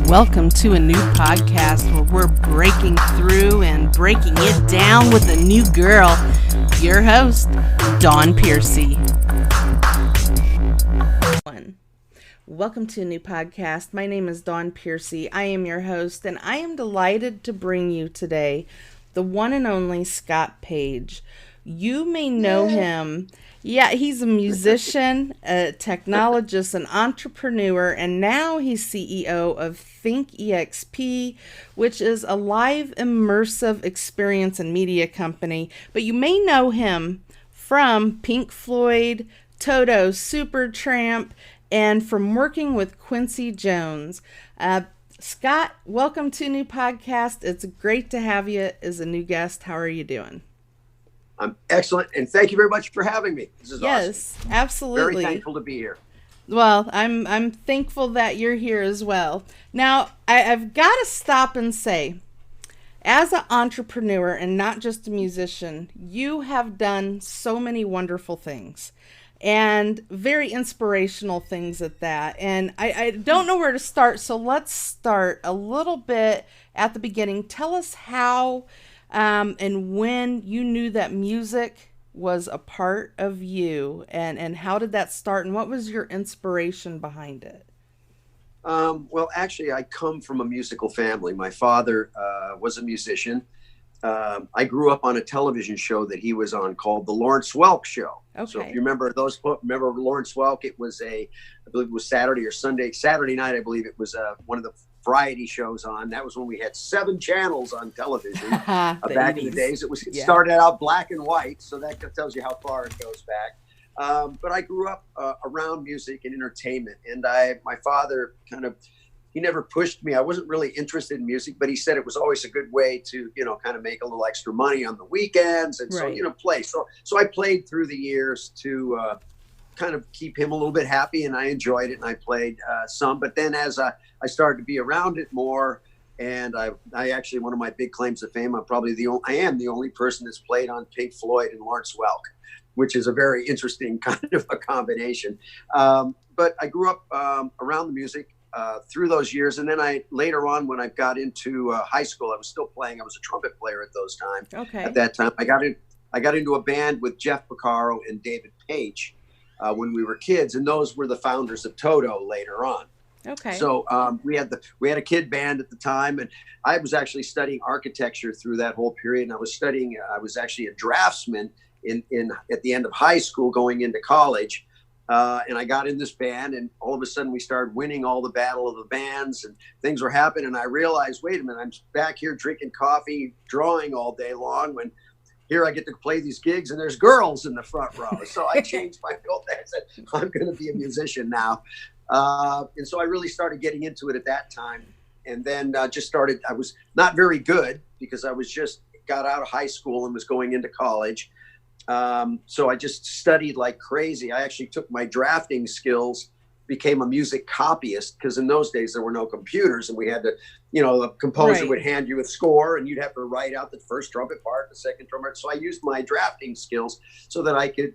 Welcome to a new podcast where we're breaking through and breaking it down with a new girl. Your host, Dawn Piercy. Welcome to a new podcast. My name is Dawn Piercy. I am your host, and I am delighted to bring you today the one and only Scott Page. You may know him. Yeah, he's a musician, a technologist, an entrepreneur, and now he's CEO of Think EXP, which is a live immersive experience and media company. But you may know him from Pink Floyd, Toto, Supertramp, and from working with Quincy Jones. Scott, welcome to a new podcast. It's great to have you as a new guest. How are you doing? I'm excellent, and thank you very much for having me. This is yes, awesome. Absolutely. Very thankful to be here. Well, I'm thankful that you're here as well. Now, I've got to stop and say, as an entrepreneur and not just a musician, you have done so many wonderful things and very inspirational things at that. And I don't know where to start, so let's start a little bit at the beginning. Tell us how and when you knew that music was a part of you, and how did that start, and what was your inspiration behind it? Well, actually, I come from a musical family. My father was a musician. I grew up on a television show that he was on called The Lawrence Welk Show. Okay. So if you remember remember Lawrence Welk, it was I believe it was Saturday or Sunday. Saturday night, I believe it was one of the variety shows on. That was when we had 7 channels on television back in the days. It started out black and white, so that tells you how far it goes back. But I grew up around music and entertainment, and my father he never pushed me. I wasn't really interested in music, but he said it was always a good way to, kind of make a little extra money on the weekends. And right. So, play. So I played through the years to kind of keep him a little bit happy, and I enjoyed it, and I played some. But then as I started to be around it more, and I actually, one of my big claims to fame, I am the only person that's played on Pink Floyd and Lawrence Welk, which is a very interesting kind of a combination. But I grew up around the music through those years. And then later on, when I got into high school, I was still playing. I was a trumpet player at those times. Okay. At that time, I got into a band with Jeff Porcaro and David Page when we were kids, and those were the founders of Toto later on. Okay. So we had a kid band at the time, and I was actually studying architecture through that whole period. And I was actually a draftsman at the end of high school going into college. And I got in this band, and all of a sudden we started winning all the battle of the bands, and things were happening. And I realized, wait a minute, I'm back here drinking coffee, drawing all day long, when here I get to play these gigs and there's girls in the front row. So I changed my whole thing. I said, I'm going to be a musician now. And so I really started getting into it at that time. And then I was not very good because I was just got out of high school and was going into college. So I just studied like crazy. I actually took my drafting skills, became a music copyist, because in those days there were no computers, and we had to, the composer would hand you a score and you'd have to write out the first trumpet part, the second trumpet part. So I used my drafting skills so that I could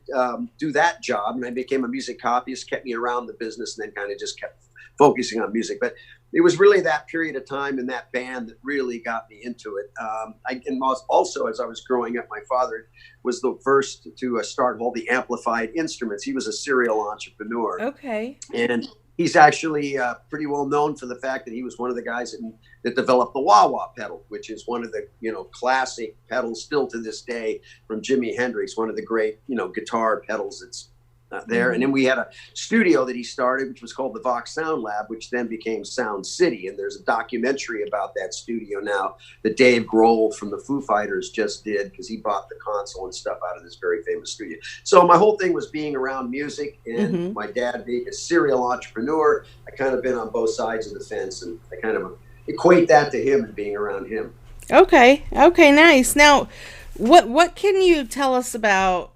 do that job, and I became a music copyist, kept me around the business, and then kind of just kept focusing on music. But it was really that period of time in that band that really got me into it. And also, as I was growing up, my father was the first to start all the amplified instruments. He was a serial entrepreneur. Okay. And he's actually pretty well known for the fact that he was one of the guys that developed the wah-wah pedal, which is one of the, classic pedals still to this day from Jimi Hendrix, one of the great, guitar pedals that's there. Mm-hmm. And then we had a studio that he started, which was called the Vox Sound Lab, which then became Sound City. And there's a documentary about that studio now that Dave Grohl from the Foo Fighters just did, because he bought the console and stuff out of this very famous studio. So my whole thing was being around music, and my dad being a serial entrepreneur. I kind of been on both sides of the fence, and I kind of equate that to him and being around him. Okay, nice. Now, what can you tell us about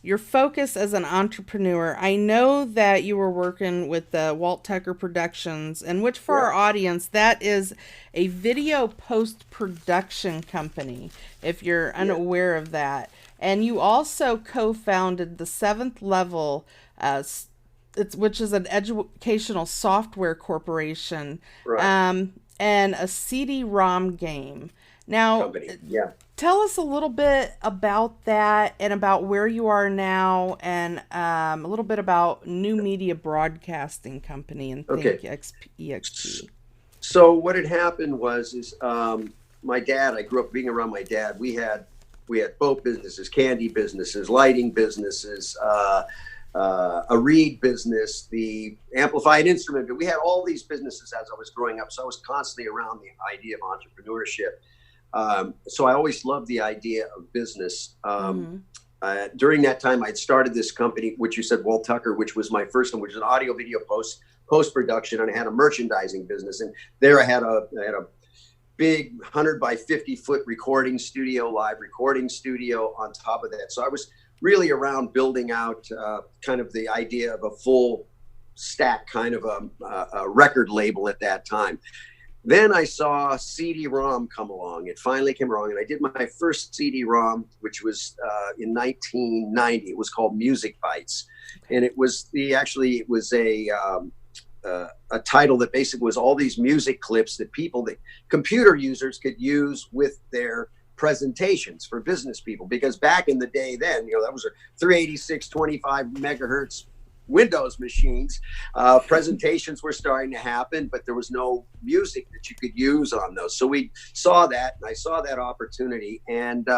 your focus as an entrepreneur? I know that you were working with the Walt Tucker Productions, and which for our audience, that is a video post-production company, if you're unaware of that. And you also co-founded the Seventh Level which is an educational software corporation, Right. and a CD-ROM game. Now, Company. Yeah. tell us a little bit about that and about where you are now, and a little bit about New Media Broadcasting Company and Okay. Think EXP. So what had happened was my dad. I grew up being around my dad. We had boat businesses, candy businesses, lighting businesses, a reed business, the amplified instrument. We had all these businesses as I was growing up. So I was constantly around the idea of entrepreneurship. So I always loved the idea of business. During that time, I'd started this company, which you said, Walt Tucker, which was my first one, which was an audio video post production, and I had a merchandising business. And there I had a big 100 by 50 foot live recording studio on top of that. So I was really around building out kind of the idea of a full stack kind of a record label at that time. Then I saw CD-ROM come along. It finally came along, and I did my first CD-ROM, which was in 1990. It was called Music Bites, and it was a title that basically was all these music clips that computer users could use with their presentations for business people. Because back in the day then, that was a 386, 25 megahertz Windows machines. Presentations were starting to happen, but there was no music that you could use on those. So we saw that, and I saw that opportunity, and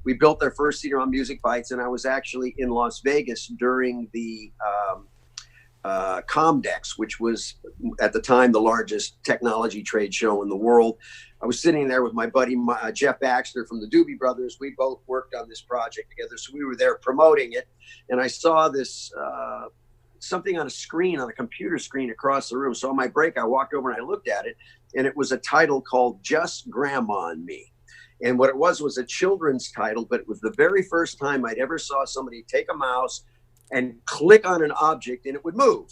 we built our first CD-ROM Music Bites, and I was actually in Las Vegas during the Comdex, which was at the time the largest technology trade show in the world. I was sitting there with my buddy Jeff Baxter from the Doobie Brothers. We both worked on this project together, so we were there promoting it, and I saw this something on a computer screen across the room. So on my break, I walked over and I looked at it, and it was a title called Just Grandma and Me. And what it was a children's title, but it was the very first time I'd ever saw somebody take a mouse and click on an object and it would move,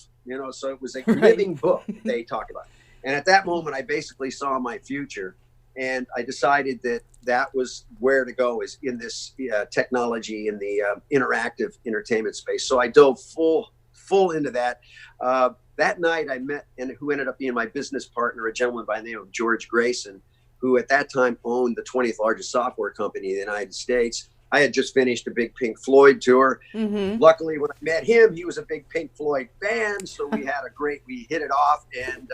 so it was a living book they talk about. And at that moment, I basically saw my future, and I decided that was where to go, is in this technology in the interactive entertainment space. So I dove full into that. That night I met, and who ended up being my business partner, a gentleman by the name of George Grayson, who at that time owned the 20th largest software company in the United States. I had just finished a big Pink Floyd tour. Mm-hmm. Luckily, when I met him, he was a big Pink Floyd fan. So we hit it off, and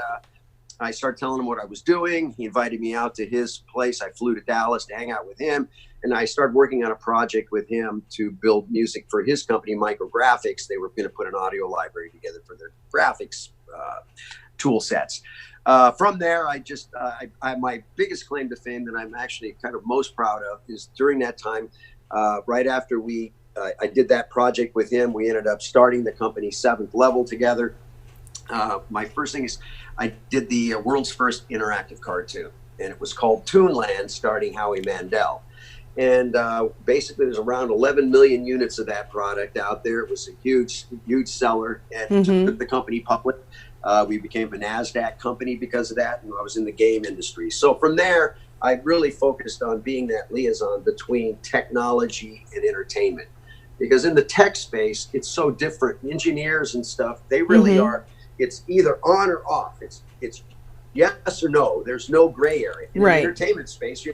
I started telling him what I was doing. He invited me out to his place. I flew to Dallas to hang out with him, and I started working on a project with him to build music for his company, Micrographics. They were going to put an audio library together for their graphics tool sets. From there, my biggest claim to fame that I'm actually kind of most proud of is during that time, right after I did that project with him, we ended up starting the company Seventh Level together. My first thing is I did the world's first interactive cartoon, and it was called Toonland, starring Howie Mandel. And basically, there's around 11 million units of that product out there. It was a huge seller, and took the company public. We became a NASDAQ company because of that, and I was in the game industry. So from there, I really focused on being that liaison between technology and entertainment. Because in the tech space, it's so different. Engineers and stuff, they really are, it's either on or off. It's yes or no. There's no gray area. In the entertainment space,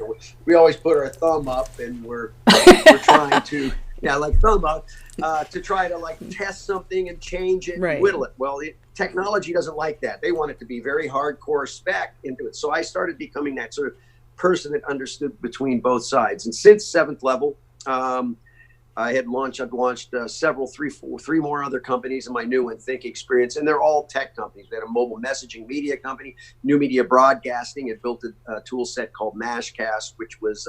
we always put our thumb up, and we're trying to, thumb up, to try to test something and change it and whittle it. Well, technology doesn't like that. They want it to be very hardcore spec into it. So I started becoming that sort of person that understood between both sides. And since Seventh Level, I've launched three more other companies in my new one, Think Experience, and they're all tech companies. We had a mobile messaging media company, New Media Broadcasting. It built a tool set called Mashcast, which was,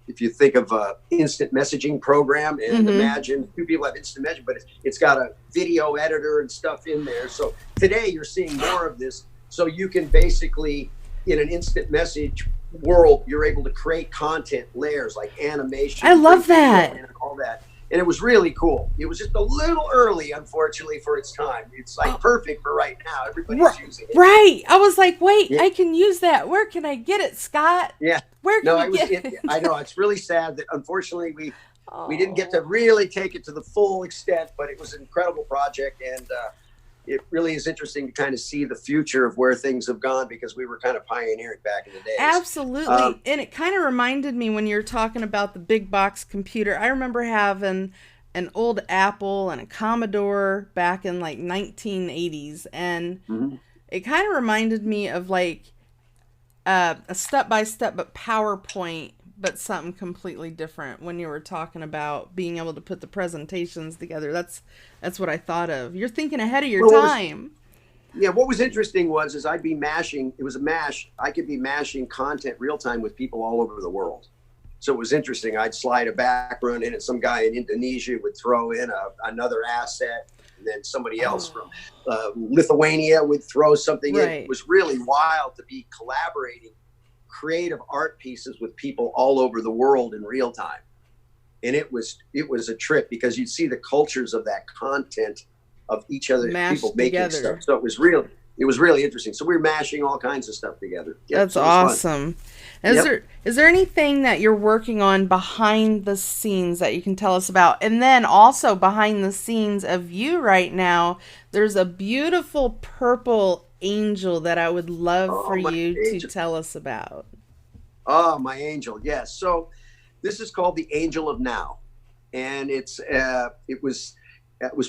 if you think of an instant messaging program, and imagine two people have instant messaging, but it's got a video editor and stuff in there. So today you're seeing more of this. So you can basically, in an instant message world, you're able to create content layers like animation. I love that. And all that. And it was really cool. It was just a little early, unfortunately, for its time. It's perfect for right now. Everybody's using it. Right. I was like, wait, I can use that. Where can I get it, Scott? Yeah. Where can I get it? I know. It's really sad that, unfortunately, We didn't get to really take it to the full extent, but it was an incredible project. And it really is interesting to kind of see the future of where things have gone, because we were kind of pioneering back in the days. Absolutely. And it kind of reminded me when you're talking about the big box computer. I remember having an old Apple and a Commodore back in like 1980s. And it kind of reminded me of like a step-by-step but PowerPoint, but something completely different when you were talking about being able to put the presentations together. That's what I thought of. You're thinking ahead of your time. What was interesting was I'd be mashing. It was a mash. I could be mashing content real time with people all over the world. So it was interesting. I'd slide a background in, and some guy in Indonesia would throw in another asset, and then somebody else from Lithuania would throw something in. It was really wild to be collaborating creative art pieces with people all over the world in real time. And it was a trip, because you'd see the cultures of that content of each other, people making stuff. So it was really interesting. So we were mashing all kinds of stuff together. That's awesome. Is there anything that you're working on behind the scenes that you can tell us about? And then also behind the scenes of you right now, there's a beautiful purple angel that I would love for you to tell us about. Oh, my angel. Yes. So this is called the Angel of Now. And it was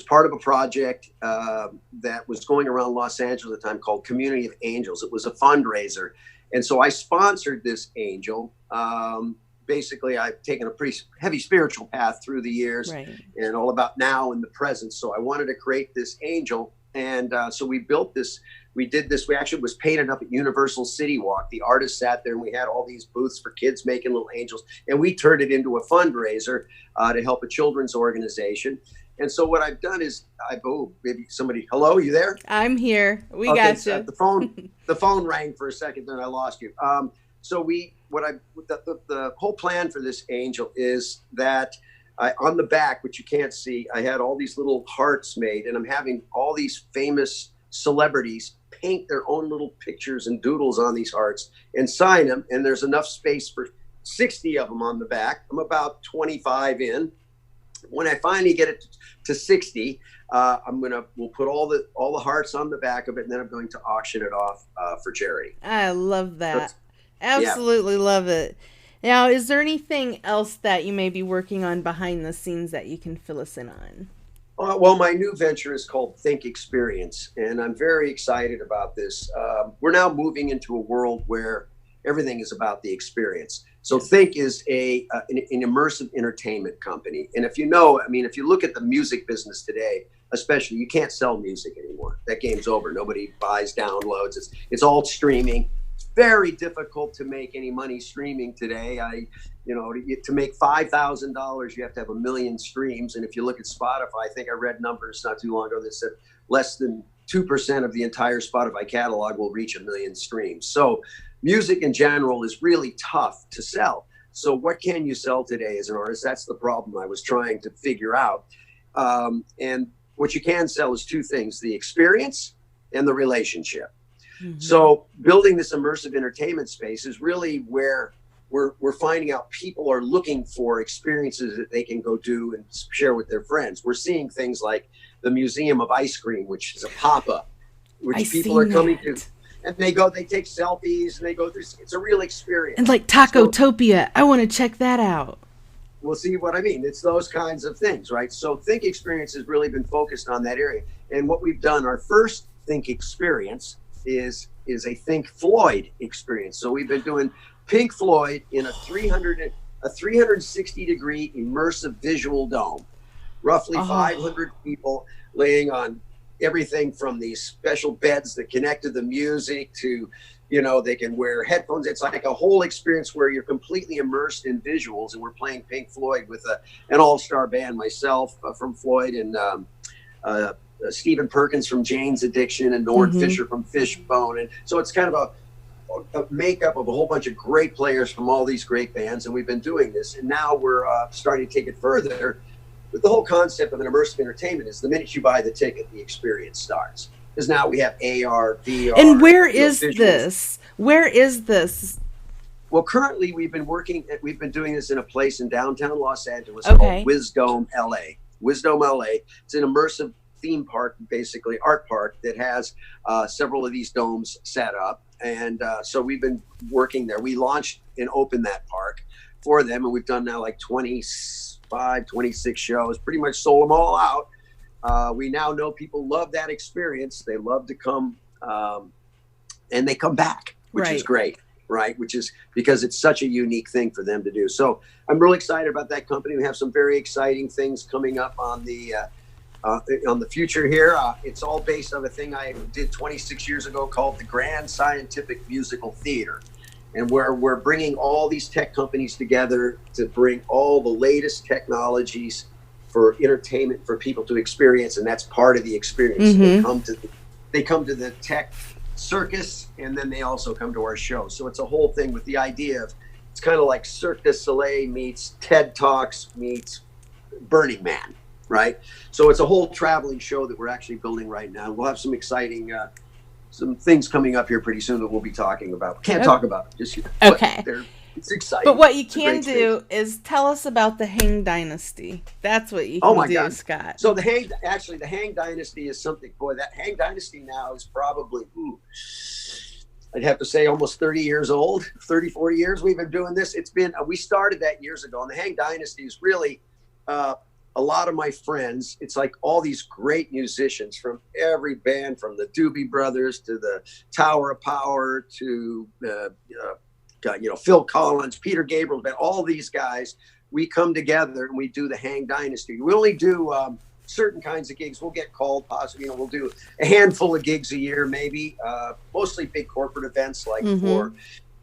part of a project that was going around Los Angeles at the time called Community of Angels. It was a fundraiser. And so I sponsored this angel. Basically, I've taken a pretty heavy spiritual path through the years, and all about now and the present. So I wanted to create this angel. And so we built this. We did this. We actually was painted up at Universal City Walk. The artist sat there, and we had all these booths for kids making little angels. And we turned it into a fundraiser to help a children's organization. And so what I've done is maybe somebody, hello, you there? I'm here. We got you. So the phone rang for a second, then I lost you. So the whole plan for this angel is that on the back, which you can't see, I had all these little hearts made, and I'm having all these famous celebrities paint their own little pictures and doodles on these hearts and sign them. And there's enough space for 60 of them on the back. I'm about 25 in. When I finally get it to 60, we'll put all the hearts on the back of it, and then I'm going to auction it off for charity. I love that. Absolutely love it. Now, is there anything else that you may be working on behind the scenes that you can fill us in on? Well, my new venture is called Think Experience, and I'm very excited about this. We're now moving into a world where everything is about the experience. So Think is an immersive entertainment company. And if you look at the music business today, especially, you can't sell music anymore. That game's over. Nobody buys downloads. It's all streaming. It's very difficult to make any money streaming today. To make $5,000, you have to have 1 million streams. And if you look at Spotify, I think I read numbers not too long ago that said less than 2% of the entire Spotify catalog will reach 1 million streams. So music in general is really tough to sell. So what can you sell today as an artist? That's the problem I was trying to figure out. And what you can sell is two things: the experience and the relationship. Mm-hmm. So building this immersive entertainment space is really where we're finding out people are looking for experiences that they can go do and share with their friends. We're seeing things like the Museum of Ice Cream, which is a pop-up, which people are coming to. And they take selfies, and they go through. It's a real experience. And like Tacotopia, I want to check that out. We'll see what I mean. It's those kinds of things, right? So Think Experience has really been focused on that area. And what we've done, our first Think Experience is a Think Floyd experience. So we've been doing Pink Floyd in a 360-degree immersive visual dome. Roughly 500 people laying on everything from these special beds that connect to the music to, they can wear headphones. It's like a whole experience where you're completely immersed in visuals. And we're playing Pink Floyd with an all-star band, myself from Floyd, and Stephen Perkins from Jane's Addiction, and Norm Fisher from Fishbone. And so it's kind of a makeup of a whole bunch of great players from all these great bands. And we've been doing this. And now we're starting to take it further. But the whole concept of an immersive entertainment is the minute you buy the ticket, the experience starts. Because now we have AR, VR. And where is this? Where is this? Well, currently we've been doing this in a place in downtown Los Angeles Okay. called Wisdom LA. Wisdom LA. It's an immersive theme park, basically art park that has several of these domes set up. And so we've been working there. We launched and opened that park for them, and we've done now like 25, 26 shows, pretty much sold them all out. We now know people love that experience. They love to come, and they come back, which is great. Right, which is because it's such a unique thing for them to do. So I'm really excited about that company. We have some very exciting things coming up on the future here. It's all based on a thing I did 26 years ago called the Grand Scientific Musical Theater, and where we're bringing all these tech companies together to bring all the latest technologies for entertainment for people to experience, and that's part of the experience. They come to the tech circus, and then they also come to our show. So it's a whole thing with the idea of, it's kind of like Cirque du Soleil meets TED Talks meets Burning Man, right? So it's a whole traveling show that we're actually building right now. We'll have some exciting some things coming up here pretty soon that we'll be talking about. Can't talk about it just yet. Okay. It's exciting. But what you can do is tell us about the Hang Dynasty. That's what you can do, God. Scott. So the Hang Dynasty is something, boy, that Hang Dynasty now is probably, I'd have to say almost 30 years old, 30, 40 years we've been doing this. It's been, we started that years ago, and the Hang Dynasty is really a lot of my friends. It's like all these great musicians from every band, from the Doobie Brothers to the Tower of Power to Phil Collins, Peter Gabriel, all these guys. We come together and we do the Hang Dynasty. We only do certain kinds of gigs. We'll get called, possibly, we'll do a handful of gigs a year, maybe, mostly big corporate events like for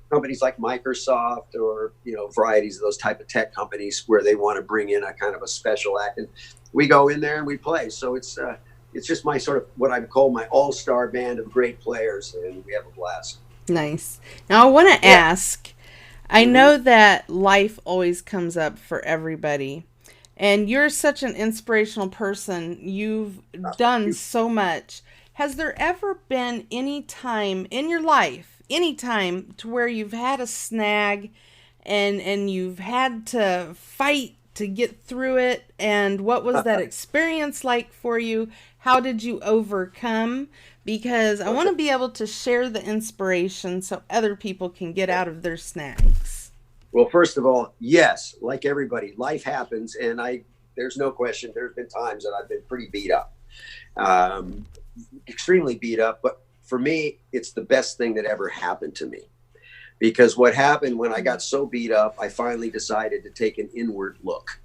companies like Microsoft or, varieties of those type of tech companies where they want to bring in a kind of a special act. And we go in there and we play. So it's just my sort of what I call my all-star band of great players, and we have a blast. Nice. Now I want to ask, I know that life always comes up for everybody, and you're such an inspirational person. You've done so much. Has there ever been any time in your life, any time to where you've had a snag and you've had to fight to get through it? And what was that experience like for you? How did you overcome? Because I want to be able to share the inspiration so other people can get out of their snags. Well, first of all, yes, like everybody, life happens. And there's no question, there's been times that I've been pretty beat up, extremely beat up. But for me, it's the best thing that ever happened to me. Because what happened when I got so beat up, I finally decided to take an inward look,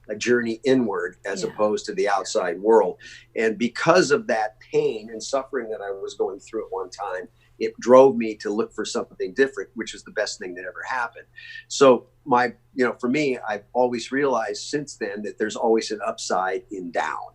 a journey inward as opposed to the outside world. And because of that pain and suffering that I was going through at one time, it drove me to look for something different, which was the best thing that ever happened. So for me, I've always realized since then that there's always an upside in down,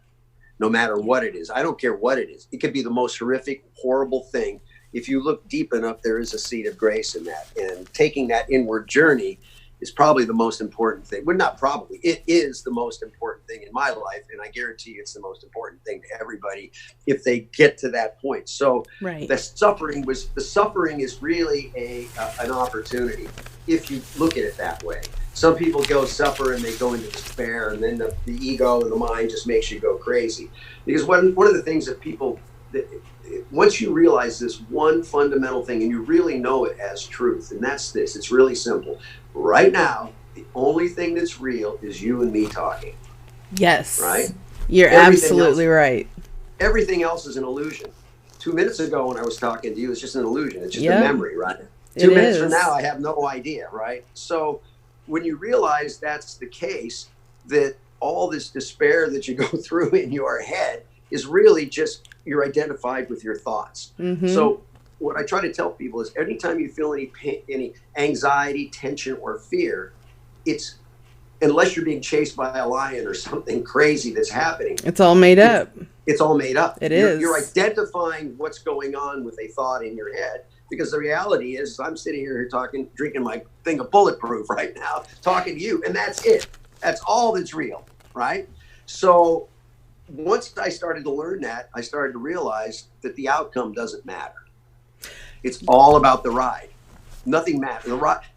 no matter what it is. I don't care what it is. It could be the most horrific, horrible thing. If you look deep enough, there is a seed of grace in that. And taking that inward journey is probably the most important thing. Well, not probably. It is the most important thing in my life, and I guarantee it's the most important thing to everybody if they get to that point. So the suffering is really an opportunity if you look at it that way. Some people go suffer and they go into despair, and then the ego and the mind just makes you go crazy. Because one of the things that once you realize this one fundamental thing and you really know it as truth, and that's this, it's really simple. Right now, the only thing that's real is you and me talking. Yes. Right? You're absolutely right. Everything else is an illusion. 2 minutes ago when I was talking to you, it's just an illusion. It's just a memory, right? 2 minutes from now, I have no idea, right? So when you realize that's the case, that all this despair that you go through in your head is really just you're identified with your thoughts. So what I try to tell people is anytime you feel any pain, any anxiety, tension, or fear, it's unless you're being chased by a lion or something crazy that's happening. It's all made up. It's all made up. You're identifying what's going on with a thought in your head. Because the reality is I'm sitting here talking, drinking my thing of Bulletproof right now, talking to you, and that's it. That's all that's real, right? So once I started to learn that, I started to realize that the outcome doesn't matter. It's all about the ride. Nothing matters.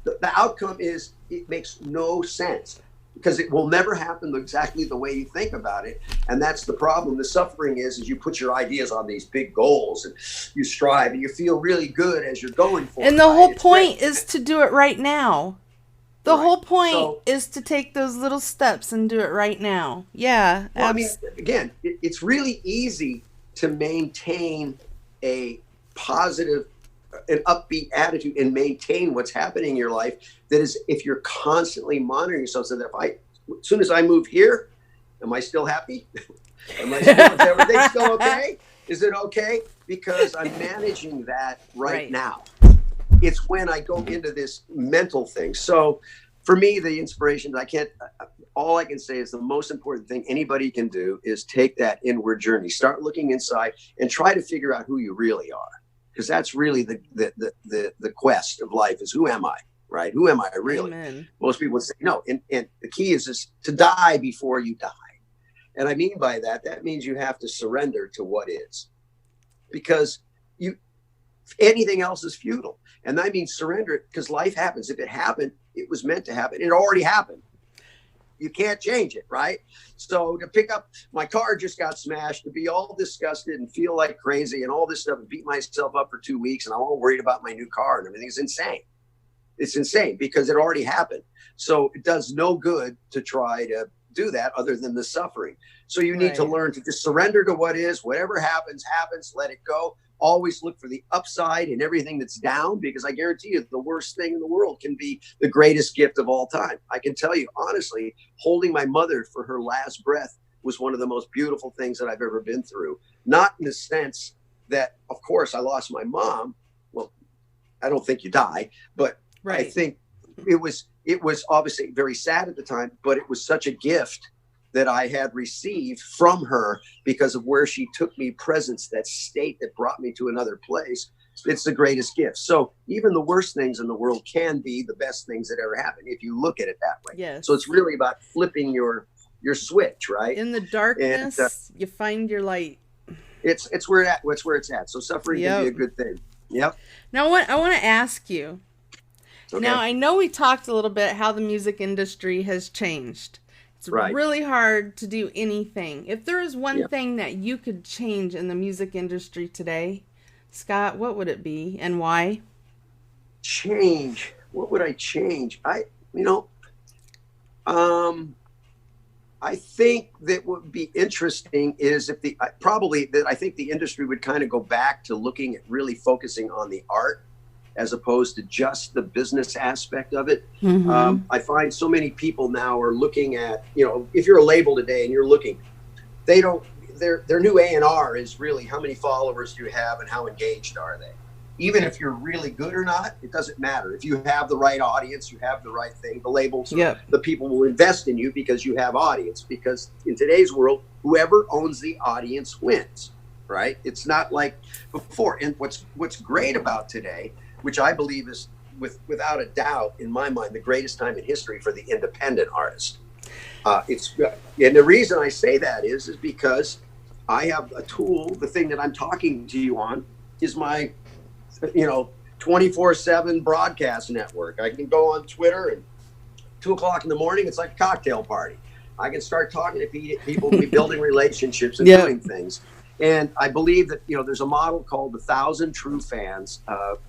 The outcome is, it makes no sense because it will never happen exactly the way you think about it. And that's the problem. The suffering is you put your ideas on these big goals and you strive and you feel really good as you're going for it. And the whole point is to do it right now. The whole point is to take those little steps and do it right now. Yeah. Well, I mean, again, it's really easy to maintain a positive, an upbeat attitude and maintain what's happening in your life. That is, if you're constantly monitoring yourself, so that as soon as I move here, am I still happy? Is everything still okay? Is it okay? Because I'm managing that right now. It's when I go into this mental thing. So for me, the inspiration, all I can say is the most important thing anybody can do is take that inward journey, start looking inside and try to figure out who you really are. Because that's really the quest of life is, who am I, right? Who am I really? Amen. Most people would say no. And the key is to die before you die. And I mean by that means you have to surrender to what is. Because anything else is futile. And that means surrender it, because life happens. If it happened, it was meant to happen. It already happened. You can't change it, right? So to pick up, my car just got smashed, to be all disgusted and feel like crazy and all this stuff and beat myself up for 2 weeks and I'm all worried about my new car and everything is insane. It's insane because it already happened. So it does no good to try to do that other than the suffering. So you need to learn to just surrender to what is. Whatever happens, let it go. Always look for the upside in everything that's down, because I guarantee you the worst thing in the world can be the greatest gift of all time. I can tell you honestly, holding my mother for her last breath was one of the most beautiful things that I've ever been through. Not in the sense that, of course, I lost my mom. Well, I don't think you die, but I think it was obviously very sad at the time, but it was such a gift that I had received from her because of where she took me, presence, that state that brought me to another place. It's the greatest gift. So even the worst things in the world can be the best things that ever happen if you look at it that way. Yes. So it's really about flipping your switch, right? In the darkness, and, you find your light. It's where it's at. So suffering can be a good thing. Yep. Now I want to ask you. Okay. Now I know we talked a little bit how the music industry has changed. It's really hard to do anything. If there is one thing that you could change in the music industry today, Scott, what would it be and why? Change. What would I change? I think that what would be interesting is if I think the industry would kind of go back to looking at really focusing on the art as opposed to just the business aspect of it. Mm-hmm. I find so many people now are looking at, if you're a label today and you're looking, their new A&R is really how many followers do you have and how engaged are they? Even if you're really good or not, it doesn't matter. If you have the right audience, you have the right thing, the labels, the people will invest in you because you have audience. Because in today's world, whoever owns the audience wins, right? It's not like before. And what's great about today, which I believe is without a doubt, in my mind, the greatest time in history for the independent artist. And the reason I say that is because I have a tool. The thing that I'm talking to you on is my, 24/7 broadcast network. I can go on Twitter and 2:00 in the morning, it's like a cocktail party. I can start talking to people, be building relationships and doing things. And I believe that, there's a model called the 1,000 True Fans.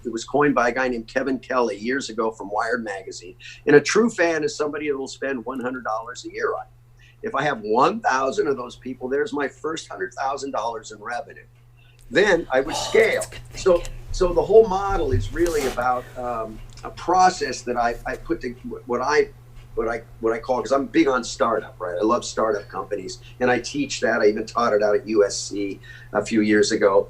It was coined by a guy named Kevin Kelly years ago from Wired Magazine. And a true fan is somebody that will spend $100 a year on it. If I have 1,000 of those people, there's my first $100,000 in revenue. Then I would scale. So the whole model is really about a process that I put to what I call, because I'm big on startup, right? I love startup companies, and I teach that. I even taught it out at USC a few years ago.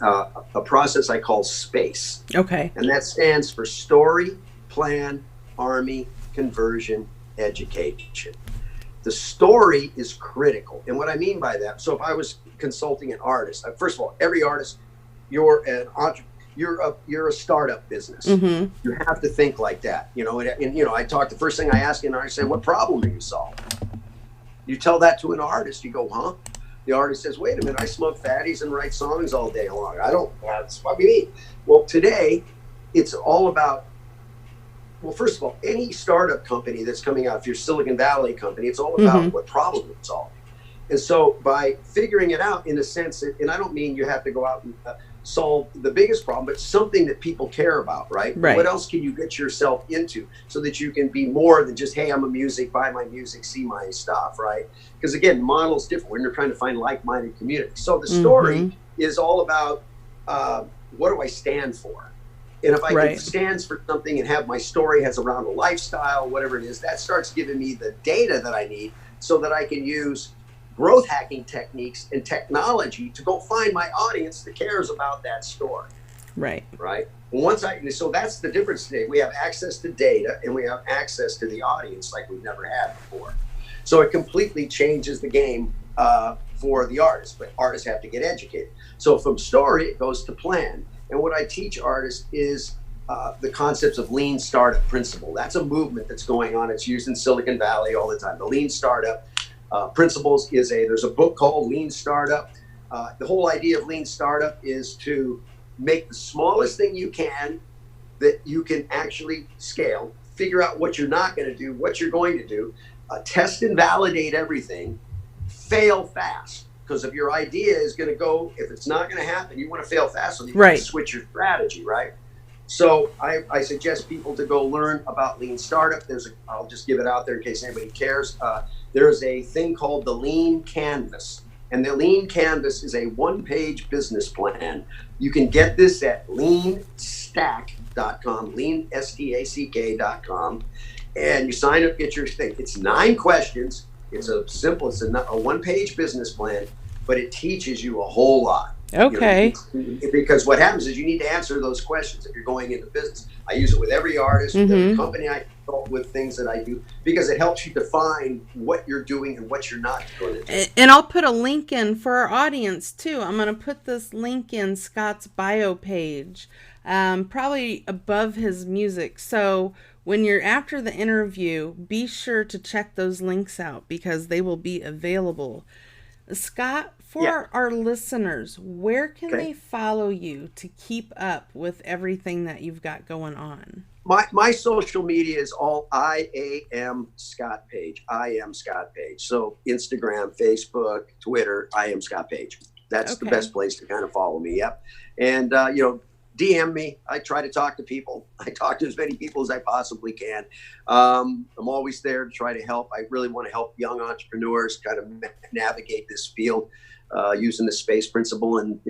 A process I call SPACE. Okay. And that stands for Story, Plan, Army, Conversion, Education. The story is critical, and what I mean by that. So if I was consulting an artist, first of all, every artist, you're an entrepreneur. You're a startup business. Mm-hmm. You have to think like that, and I talk, the first thing I ask an artist, I say, what problem are you solving? You tell that to an artist, you go, huh? The artist says, wait a minute, I smoke fatties and write songs all day long. That's what we mean. Well, today it's all about well, first of all, any startup company that's coming out, if you're Silicon Valley company, it's all about what problem it's solving. And so by figuring it out in a sense, and I don't mean you have to go out and solve the biggest problem, but something that people care about, right? What else can you get yourself into so that you can be more than just, hey, I'm a music, buy my music, see my stuff, right? Because again, model's different when you're trying to find like-minded community. So the story is all about what do I stand for? And if I can stand for something and have my story has around a lifestyle, whatever it is, that starts giving me the data that I need so that I can use growth hacking techniques and technology to go find my audience that cares about that story. Right. So that's the difference today. We have access to data and we have access to the audience like we've never had before. So it completely changes the game for the artists, but artists have to get educated. So from story, it goes to plan. And what I teach artists is the concepts of lean startup principle. That's a movement that's going on. It's used in Silicon Valley all the time. The lean startup principles there's a book called Lean Startup. The whole idea of lean startup is to make the smallest thing you can that you can actually scale, figure out what you're not going to do, what you're going to do, test and validate everything, fail fast. Because if your idea is going to go, if it's not going to happen, you want to fail fast so you can switch your strategy, right? So I suggest people to go learn about Lean Startup. I'll just give it out there in case anybody cares. There's a thing called the Lean Canvas. And the Lean Canvas is a one-page business plan. You can get this at leanstack.com, leanstack.com. And you sign up, get your thing. It's 9 questions. It's a one-page business plan, but it teaches you a whole lot. Okay. Because what happens is you need to answer those questions if you're going into business. I use it with every artist, with every company I consult with, things that I do, because it helps you define what you're doing and what you're not going to do. And I'll put a link in for our audience too. I'm going to put this link in Scott's bio page, probably above his music. So when you're after the interview, be sure to check those links out because they will be available. Scott, for our listeners, where can they follow you to keep up with everything that you've got going on? My social media is all I am Scott Page. I am Scott Page. So Instagram, Facebook, Twitter, I am Scott Page. That's the best place to kind of follow me. Yep. And, DM me. I try to talk to people. I talk to as many people as I possibly can. I'm always there to try to help. I really want to help young entrepreneurs kind of navigate this field using the space principle, and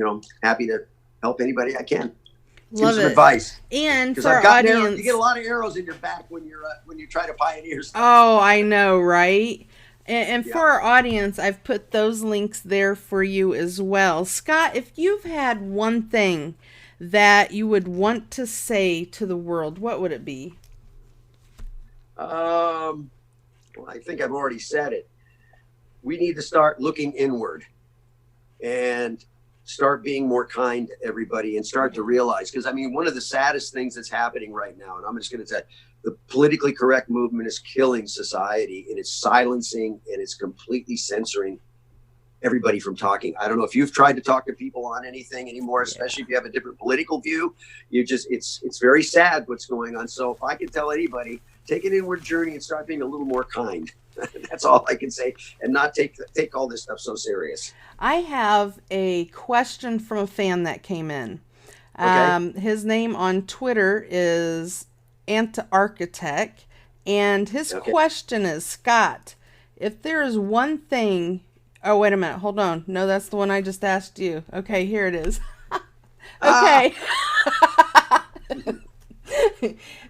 happy to help anybody I can. Love Give some it. Advice. And for our audience, you get a lot of arrows in your back when you try to pioneer stuff. Oh, I know, right? And for our audience, I've put those links there for you as well. Scott, if you've had one thing that you would want to say to the world, what would it be? Well, I think I've already said it. We need to start looking inward and start being more kind to everybody and start to realize, because one of the saddest things that's happening right now, and I'm just going to say, the politically correct movement is killing society, and it's silencing and it's completely censoring everybody from talking. I don't know if you've tried to talk to people on anything anymore, especially if you have a different political view. It's very sad what's going on. So if I can tell anybody, take an inward journey and start being a little more kind. That's all I can say, and not take all this stuff so serious. I have a question from a fan that came in. His name on Twitter is Antarchitect, and his question is, Scott, if there is one thing... Oh, wait a minute. Hold on. No, that's the one I just asked you. Okay, here it is. Okay.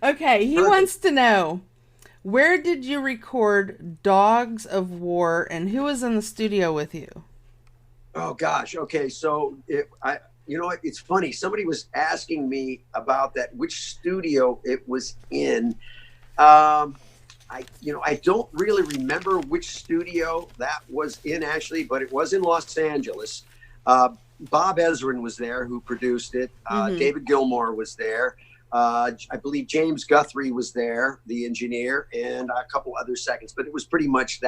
Okay, he wants to know, where did you record Dogs of War, and who was in the studio with you? Oh, gosh. Okay, so it's funny. Somebody was asking me about that, which studio it was in. I don't really remember which studio that was in actually, but it was in Los Angeles. Bob Ezrin was there, who produced it. David Gilmour was there. I believe James Guthrie was there, the engineer, and a couple other seconds. But it was pretty much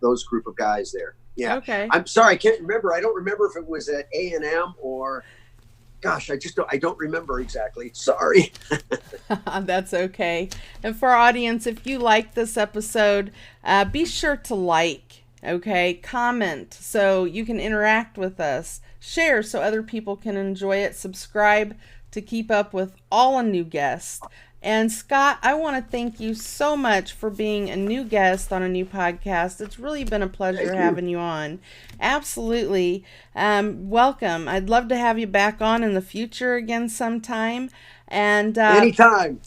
those group of guys there. Yeah. Okay. I'm sorry, I can't remember. I don't remember if it was at A&M or Gosh, I don't remember exactly. Sorry. That's okay. And for our audience, if you like this episode, be sure to like, okay? Comment so you can interact with us. Share so other people can enjoy it. Subscribe to keep up with all our new guests. And Scott, I want to thank you so much for being a new guest on a new podcast. It's really been a pleasure having you on. Absolutely. Welcome. I'd love to have you back on in the future again sometime. And anytime.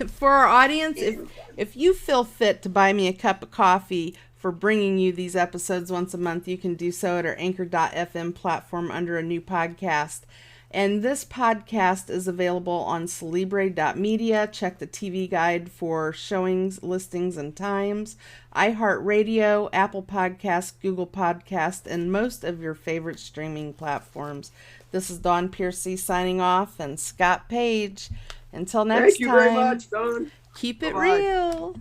For our audience, if you feel fit to buy me a cup of coffee for bringing you these episodes once a month, you can do so at our anchor.fm platform under a new podcast. And this podcast is available on Celebre.media. Check the TV guide for showings, listings, and times. iHeartRadio, Apple Podcasts, Google Podcasts, and most of your favorite streaming platforms. This is Dawn Piercy signing off, and Scott Page. Until next time. Thank you very much, Dawn. Keep it Bye-bye. real.